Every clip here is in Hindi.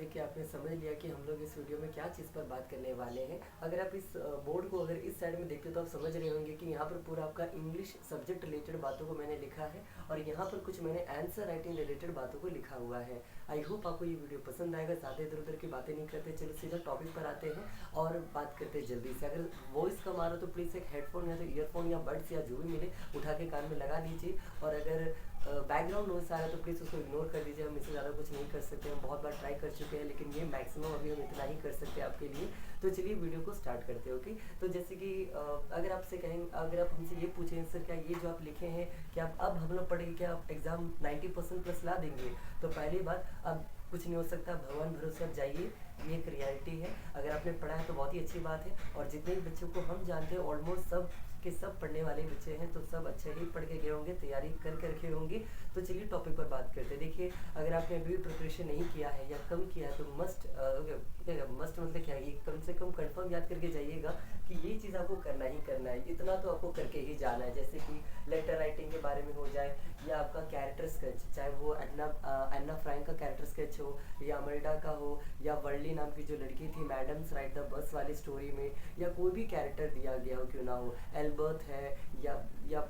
देखिए आपने समझ लिया कि हम लोग इस वीडियो में क्या चीज़ पर बात करने वाले हैं। अगर आप इस बोर्ड को अगर इस साइड में देखते हो तो आप समझ रहे होंगे कि यहाँ पर पूरा आपका इंग्लिश सब्जेक्ट रिलेटेड बातों को मैंने लिखा है और यहाँ पर कुछ मैंने आंसर राइटिंग रिलेटेड बातों को लिखा हुआ है। आई होप आपको ये वीडियो पसंद आएगा। ज़्यादा इधर उधर की बातें नहीं करते, चलो सीधा टॉपिक पर आते हैं और बात करते हैं जल्दी से। अगर वॉइस कम आ रहा हो तो प्लीज़ एक हेडफोन या तो ईयरफोन या बड्स या जो भी मिले उठा के कान में लगा लीजिए। और अगर बैकग्राउंड नॉइस आ रहा है तो प्लीज़ उसको इग्नोर कर दीजिए। हम इससे ज़्यादा कुछ नहीं कर सकते, हम बहुत बार ट्राई कर चुके हैं, लेकिन ये मैक्सिमम अभी हम इतना ही कर सकते हैं आपके लिए। तो चलिए वीडियो को स्टार्ट करते हैं। ओके, तो जैसे कि अगर आपसे कहें, अगर आप हमसे ये पूछें सर क्या ये जो आप लिखे हैं क्या अब हम लोग पढ़ेंगे, क्या आप एग्ज़ाम 90% प्लस ला देंगे? तो पहली बात, अब कुछ नहीं हो सकता, भगवान भरोसे आप जाइए, ये एक रियलिटी है। अगर आपने पढ़ा है तो बहुत ही अच्छी बात है। और जितने भी बच्चों को हम जानते हैं ऑलमोस्ट सब के सब पढ़ने वाले बच्चे हैं, तो सब अच्छे ही पढ़ के गए होंगे, तैयारी करके रखे होंगे। तो चलिए टॉपिक पर बात करते हैं। देखिए, अगर आपने अभी भी प्रिपरेशन नहीं किया है या कम किया है तो मस्ट मतलब क्या है, कम से कम कंफर्म याद करके जाइएगा कि ये चीज़ आपको करना ही करना है, इतना तो आपको करके ही जाना है। जैसे कि लेटर राइटिंग के बारे में हो जाए या आपका कैरेक्टर स्केच, चाहे वो एन्ना फ्रैंक का कैरेक्टर स्केच हो या अमल्डा का हो या वर्ली नाम की जो लड़की थी मैडम्स राइड द बस वाली स्टोरी में, या कोई भी कैरेक्टर दिया गया हो क्यों ना हो, एल्बर्ट है या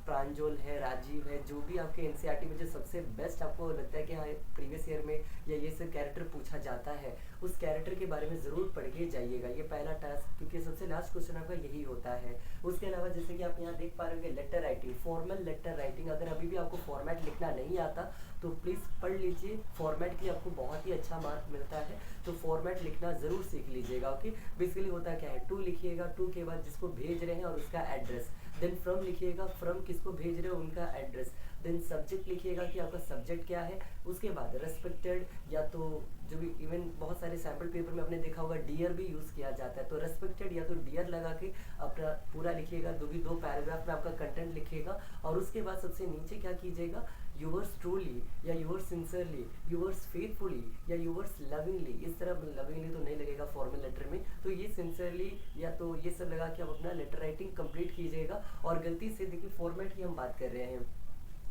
प्रांजल है, राजीव है, जो भी आपके एनसीईआरटी में जो सबसे बेस्ट आपको लगता है कि हाँ प्रीवियस ईयर में या ये सब कैरेक्टर पूछा जाता है, उस कैरेक्टर के बारे में ज़रूर पढ़ के जाइएगा। ये पहला टास्क, क्योंकि सबसे लास्ट क्वेश्चन आपका यही होता है। उसके अलावा जैसे कि आप यहाँ देख पा रहे होंगे letter writing, formal letter writing. अगर अभी भी आपको फॉर्मेट लिखना नहीं आता तो प्लीज़ पढ़ लीजिए, फॉर्मेट के लिए आपको बहुत ही अच्छा मार्क मिलता है, तो फॉर्मेट लिखना ज़रूर सीख लीजिएगा। ओके, बेसिकली होता क्या है, टू लिखिएगा, टू के बाद जिसको भेज रहे हैं और उसका एड्रेस, देन फ्रॉम लिखिएगा, फ्रॉम किसको भेज रहे हो उनका एड्रेस, देन सब्जेक्ट लिखिएगा कि आपका सब्जेक्ट क्या है, उसके बाद रेस्पेक्टेड, या तो जो भी इवन बहुत सारे सैम्पल पेपर में आपने देखा होगा डियर भी यूज़ किया जाता है, तो रेस्पेक्टेड या तो डियर लगा के अपना पूरा लिखिएगा, दो पैराग्राफ में आपका कंटेंट लिखिएगा। और उसके बाद सबसे नीचे क्या कीजिएगा, यूवर्स ट्रूली या यूवर्स सिंसियरली, यूवर्स फेथफुली या यूवर्स लविंगली। इस तरह लविंगली तो नहीं लगेगा फॉर्मल लेटर में, तो ये सिंसियरली या तो ये सब लगा के आप अपना लेटर राइटिंग कंप्लीट कीजिएगा। और गलती से देखिए फॉर्मेट की हम बात कर रहे हैं,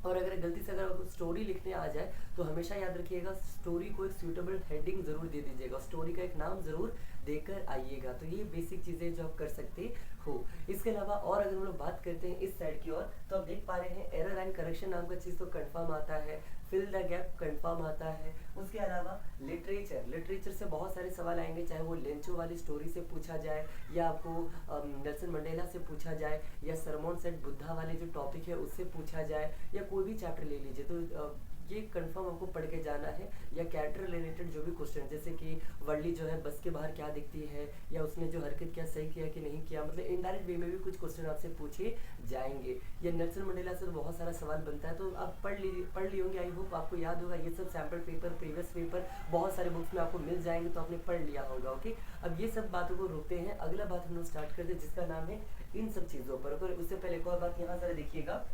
और अगर गलती से अगर आपको स्टोरी लिखने आ जाए तो हमेशा याद रखिएगा स्टोरी को एक सूटेबल हेडिंग ज़रूर दे दीजिएगा, स्टोरी का एक नाम ज़रूर देकर आइएगा। तो ये बेसिक चीज़ें जो आप कर सकते हो। इसके अलावा और अगर हम लोग बात करते हैं इस साइड की ओर, तो आप देख पा रहे हैं एरर एंड करेक्शन नाम का चीज़ तो कंफर्म आता है, फिल द गैप कंफर्म आता है। उसके अलावा लिटरेचर से बहुत सारे सवाल आएंगे, चाहे वो लेंचो वाली स्टोरी से पूछा जाए या आपको नेल्सन मंडेला से पूछा जाए या सरमोन सेट बुद्धा वाले जो टॉपिक है उससे पूछा जाए, या कोई भी चैप्टर ले लीजिए, तो ये कंफर्म आपको पढ़ के जाना है। या कैरेक्टर रिलेटेड जो भी क्वेश्चन, जैसे कि वर्ली जो है बस के बाहर क्या दिखती है, या उसने जो हरकत किया सही किया कि नहीं किया, मतलब इनडायरेक्ट वे में भी कुछ क्वेश्चन आपसे पूछे जाएंगे। या नेल्सन मंडेला से तो बहुत सारा सवाल बनता है, तो आप पढ़ ली होंगे, आई होप आपको याद होगा। ये सब सैम्पल पेपर, प्रीवियस पेपर बहुत सारे बुक्स में आपको मिल जाएंगे, तो आपने पढ़ लिया होगा। ओके, अब ये सब बातों को रोकते हैं, अगला बात हम लोग स्टार्ट करते हैं जिसका नाम है इन सब चीज़ों पर। उससे पहले एक और बात यहाँ जरा देखिएगा,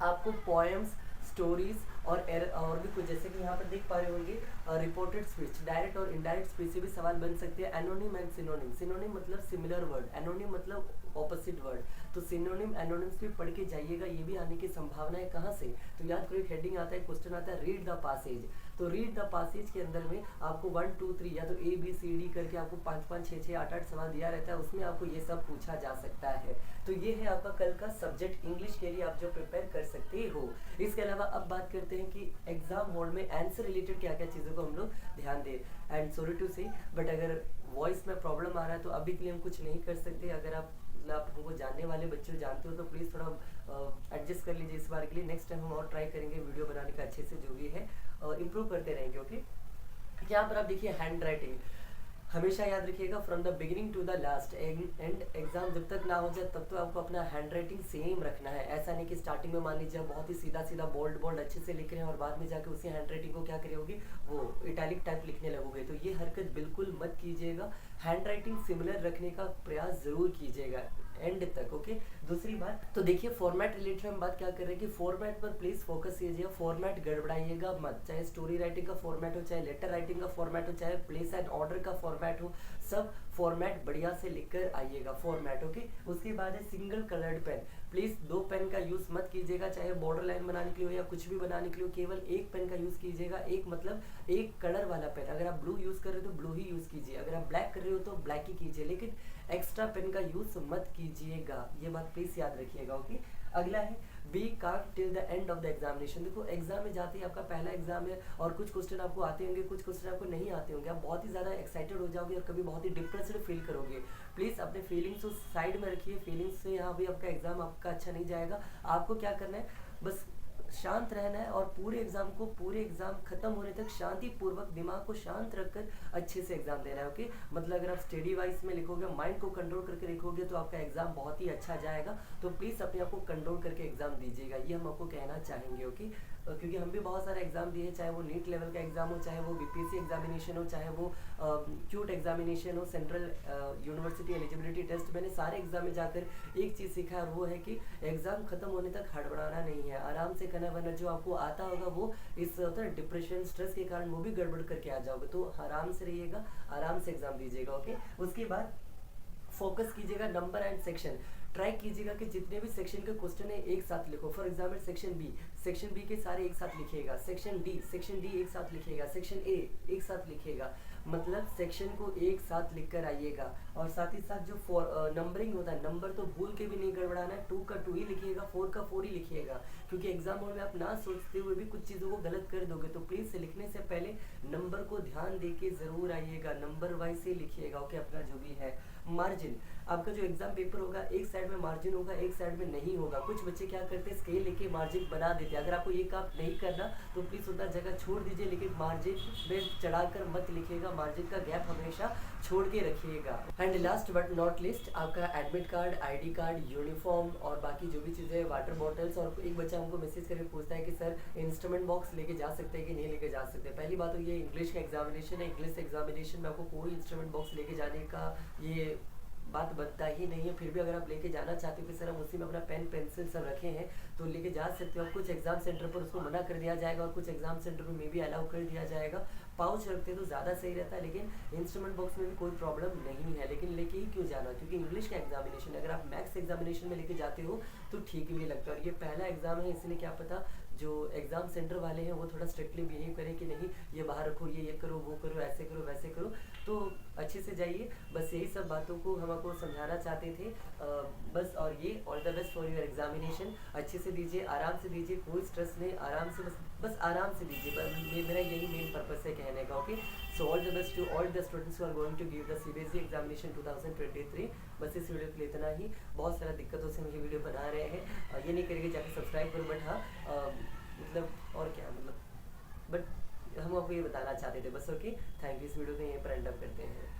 आपको पोएम्स, स्टोरीज और भी कुछ, जैसे कि यहाँ पर देख पा रहे होंगे रिपोर्टेड स्पीच, डायरेक्ट और इनडायरेक्ट स्पीच से भी सवाल बन सकते हैं। एनोनिम एंड सिनोनिम, सिनोनिम मतलब सिमिलर वर्ड, एनोनिम मतलब ऑपोजिट वर्ड, तो सिनोनिम एनोनिम्स भी पढ़ के जाइएगा, ये भी आने की संभावना है। कहाँ से, तो याद करो एक हेडिंग आता है, क्वेश्चन आता है रीड द पासेज, तो रीड द पासेज के अंदर में आपको 1 2 3 या तो ABCD करके आपको 5 5 6 6 8 8 सवाल दिया रहता है, उसमें आपको ये सब पूछा जा सकता है। तो ये है आपका कल का सब्जेक्ट इंग्लिश के लिए आप जो प्रिपेयर कर सकते हो। इसके अलावा अब बात करते हैं कि एग्जाम हॉल में आंसर रिलेटेड क्या क्या चीज़ों को हम लोग ध्यान दें। एंड सॉरी टू से, बट अगर वॉइस में प्रॉब्लम आ रहा है तो अभी के लिए हम कुछ नहीं कर सकते। अगर आप हमको जानने वाले बच्चे जानते हो तो प्लीज़ थोड़ा एडजस्ट कर लीजिए इस बार के लिए। नेक्स्ट टाइम हम और ट्राई करेंगे वीडियो बनाने का अच्छे से, जो भी है इम्प्रूव करते रहेंगे। ओके, यहाँ पर आप देखिए हैंड राइटिंग, हमेशा याद रखिएगा from the beginning to the last end exam जब तक ना हो जाए तब तो आपको अपना हैंड राइटिंग सेम रखना है। ऐसा नहीं कि स्टार्टिंग में मान लीजिए बहुत ही सीधा सीधा बोल्ड अच्छे से लिख रहे हैं और बाद में जाके उसी हैंड राइटिंग को क्या करोगे, वो इटैलिक टाइप लिखने लगोगे, तो ये हरकत बिल्कुल मत कीजिएगा। हैंड राइटिंग सिमिलर रखने का प्रयास जरूर कीजिएगा एंड तक। ओके, दूसरी बात तो देखिए फॉर्मेट रिलेटेड हम बात क्या कर रहे हैं कि फॉर्मेट पर प्लीज फोकस कीजिएगा, फॉर्मेट गड़बड़ाइएगा मत, चाहे स्टोरी राइटिंग का फॉर्मेट हो, चाहे लेटर राइटिंग का फॉर्मेट हो, चाहे प्लेस एंड ऑर्डर का फॉर्मेट हो, सब फॉर्मेट बढ़िया से लिखकर आइएगा फॉर्मेट। ओके, उसके बाद है single coloured pen, please 2 pen का यूज़ मत कीजिएगा, चाहे बॉर्डर लाइन बनाने के लिए हो या कुछ भी बनाने के लिए हो, केवल एक पेन का यूज़ कीजिएगा। एक मतलब एक कलर वाला पेन, अगर आप ब्लू यूज़ कर रहे हो तो ब्लू ही यूज़ कीजिए, अगर आप ब्लैक कर रहे हो तो ब्लैक ही कीजिए, लेकिन एक्स्ट्रा पेन का यूज़ मत कीजिएगा, ये बात प्लीज़ याद रखिएगा। ओके, अगला है बी काम till the end of the examination. देखो एग्जाम में जाते ही आपका पहला एग्जाम है और कुछ क्वेश्चन आपको आते होंगे, कुछ क्वेश्चन आपको नहीं आते होंगे, आप बहुत ही ज़्यादा एक्साइटेड हो जाओगे और कभी बहुत ही डिप्रेस्ड फील करोगे। प्लीज़ अपने फीलिंग्स को साइड में रखिए, फीलिंग्स से यहाँ भी आपका एग्जाम आपका अच्छा नहीं जाएगा। आपको क्या करना है, बस शांत रहना है और पूरे एग्जाम खत्म होने तक शांति पूर्वक दिमाग को शांत रखकर अच्छे से एग्जाम देना है। ओके, मतलब अगर आप स्टडी वाइज में लिखोगे, माइंड को कंट्रोल करके लिखोगे तो आपका एग्जाम बहुत ही अच्छा जाएगा। तो प्लीज़ अपने आप को कंट्रोल करके एग्जाम दीजिएगा, ये हम आपको कहना चाहेंगे। ओके, क्योंकि हम भी बहुत सारे एग्जाम दिए हैं, चाहे वो नीट लेवल का एग्जाम हो, चाहे वो बीपीएससी एग्जामिनेशन हो, चाहे वो क्यूट एग्जामिनेशन हो, सेंट्रल यूनिवर्सिटी एलिजिबिलिटी टेस्ट। मैंने सारे एग्जाम में जाकर एक चीज़ सीखा है और वो है कि एग्जाम खत्म होने तक हड़बड़ाना नहीं है, आराम से करना, वरना जो आपको आता होगा वो इस होता है डिप्रेशन स्ट्रेस के कारण वो भी गड़बड़ करके आ जाओगे। तो आराम से रहिएगा, आराम से एग्जाम दीजिएगा। ओके, उसके बाद फोकस कीजिएगा नंबर एंड सेक्शन। ट्राई कीजिएगा कि जितने भी सेक्शन के क्वेश्चन है एक साथ लिखो। फॉर एग्जाम्पल सेक्शन बी के सारे एक साथ लिखिएगा, सेक्शन डी एक साथ लिखिएगा, सेक्शन ए एक साथ लिखिएगा, मतलब सेक्शन को एक साथ लिख कर आइएगा। और साथ ही साथ जो नंबरिंग होता है, नंबर तो भूल के भी नहीं गड़बड़ाना है, 2 का 2 ही लिखिएगा, 4 का 4 ही लिखिएगा, क्योंकि एग्जाम हॉल में आप ना सोचते हुए भी कुछ चीज़ों को गलत कर दोगे। तो प्लीज़ लिखने से पहले नंबर को ध्यान दे के ज़रूर आइएगा, नंबर वाइज से लिखिएगा। ओके, अपना जो भी है मार्जिन, आपका जो एग्जाम पेपर होगा एक साइड में मार्जिन होगा, एक साइड में नहीं होगा। कुछ बच्चे क्या करते हैं, स्केल लेके मार्जिन बना देते हैं। अगर आपको ये काम नहीं करना तो प्लीज़ उतना जगह छोड़ दीजिए, लेकिन मार्जिन में चढ़ाकर मत लिखिएगा, मार्जिन का गैप हमेशा छोड़ के रखिएगा। And last but not least, आपका admit card, ID card, uniform और बाकी जो भी चीज़ें, वाटर बॉटल्स। और एक बच्चा हमको मैसेज करके पूछता है कि सर इंस्ट्रूमेंट बॉक्स लेके जा सकते हैं कि नहीं लेके जा सकते। पहली बात तो ये इंग्लिश का एग्जामिनेशन है, इंग्लिश एग्जामिनेशन में आपको कोई इंस्ट्रूमेंट बॉक्स लेके जाने का ये बात बनता ही नहीं है। फिर भी अगर आप लेके जाना चाहते हो कि सर हम उसी में अपना पेन पेंसिल सब रखे हैं, तो लेके जा सकते हो। कुछ एग्जाम सेंटर पर उसको मना कर दिया जाएगा और कुछ एग्जाम सेंटर में भी अलाउ कर दिया जाएगा। पाउच रखते तो ज़्यादा सही रहता है, लेकिन इंस्ट्रूमेंट बॉक्स में भी कोई प्रॉब्लम नहीं है। लेकिन लेके ही क्यों जाना, क्योंकि इंग्लिश का एग्जामिनेशन, अगर आप मैथ्स एग्जामिनेशन में लेके जाते हो तो ठीक भी लगता है। और ये पहला एग्जाम है, इसलिए क्या पता जो एग्जाम सेंटर वाले हैं वो थोड़ा स्ट्रिक्टली बिहेव करें कि नहीं ये बाहर रखो, ये करो, वो करो, ऐसे करो, वैसे करो। तो अच्छे से जाइए, बस यही सब बातों को हम आपको समझाना चाहते थे। बस, और ये all the best for your examination. अच्छे से दीजिए, आराम से दीजिए, कोई स्ट्रेस नहीं, आराम से, बस आराम से दीजिए। मेरा यही मेन पर्पस है कहने का। Okay, so all the best to all the students who are going to give the CBSE examination 2023। बस इस वीडियो के लिए इतना ही। बहुत सारा दिक्कतों से हम ये वीडियो बना रहे हैं, ये नहीं करेंगे जाके सब्सक्राइब करो, बट हाँ मतलब और क्या, मतलब बट हम आपको ये बताना चाहते थे बस। Okay, thank you. इस वीडियो को यहीं पर एंड अप करते हैं।